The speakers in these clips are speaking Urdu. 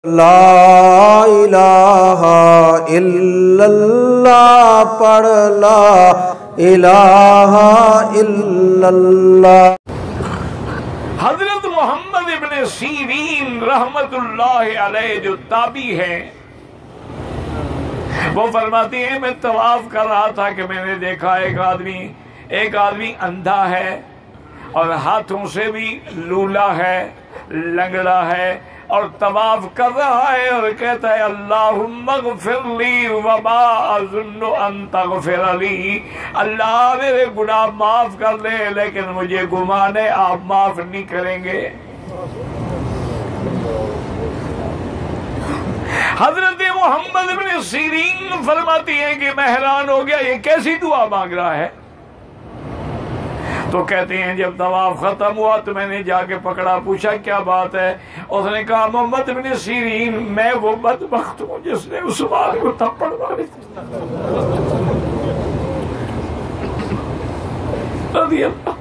لا الہ الا اللہ پڑھ لا الہ الا اللہ۔ حضرت محمد ابن سیرین رحمت اللہ علیہ جو تابعی ہیں، وہ فرماتے ہیں میں طواف کر رہا تھا کہ میں نے دیکھا ایک آدمی اندھا ہے اور ہاتھوں سے بھی لولا ہے، لنگڑا ہے، اور طواف کر رہا ہے اور کہتا ہے اللہم اغفر لی وما اظن ان تغفر لی، اللہ میرے گناہ معاف کر دے لیکن مجھے گمان ہے آپ معاف نہیں کریں گے۔ حضرت محمد بن سیرین فرماتی ہیں کہ میں حیران ہو گیا یہ کیسی دعا مانگ رہا ہے؟ تو کہتے ہیں جب طواف ختم ہوا تو میں نے جا کے پکڑا، پوچھا کیا بات ہے؟ اس نے کہا محمد بن سیرین میں وہ بدبخت ہوں جس نے عثمان کو تھپڑ ماری رضی اللہ،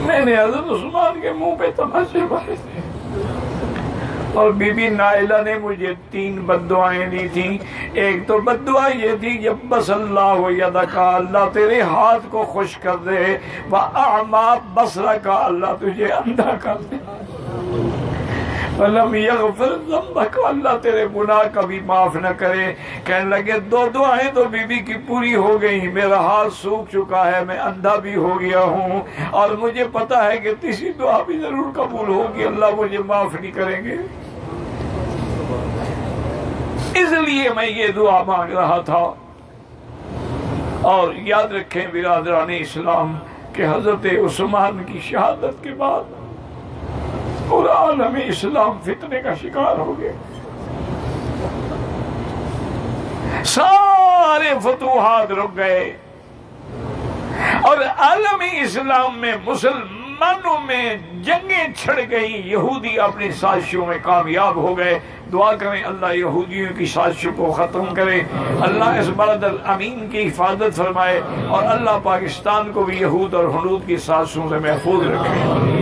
میں نے حضرت عثمان کے منہ پہ تماشے مارے تھے، اور بی بی نائلہ نے مجھے 3 بددعائیں دی تھیں۔ ایک تو بددعا یہ تھی جب بس اللہ یدک، اللہ تیرے ہاتھ کو خوش کر دے، وَأَعْمَا بَصْرَكَ، اللہ تجھے اندھا کر دے، وَلَمْ يَغْفِرْ ذَنْبَكَ، اللہ تیرے گناہ کبھی معاف نہ کرے۔ کہنے لگے 2 دعائیں تو بی بی کی پوری ہو گئی، میرا ہاتھ سوکھ چکا ہے، میں اندھا بھی ہو گیا ہوں، اور مجھے پتا ہے کہ تیسری دعا بھی ضرور قبول ہوگی، اللہ مجھے معاف نہیں کریں گے، اس لیے میں یہ دعا مانگ رہا تھا۔ اور یاد رکھیں برادران اسلام کہ حضرت عثمان کی شہادت کے بعد پورا عالم اسلام فتنے کا شکار ہو گیا، سارے فتوحات رک گئے، اور عالم اسلام میں مسلمانوں میں جنگیں چھڑ گئی، یہودی اپنی سازشوں میں کامیاب ہو گئے۔ دعا کریں اللہ یہودیوں کی سازشوں کو ختم کرے، اللہ اس بلد الامین کی حفاظت فرمائے، اور اللہ پاکستان کو بھی یہود اور ہنود کی سازشوں سے محفوظ رکھے۔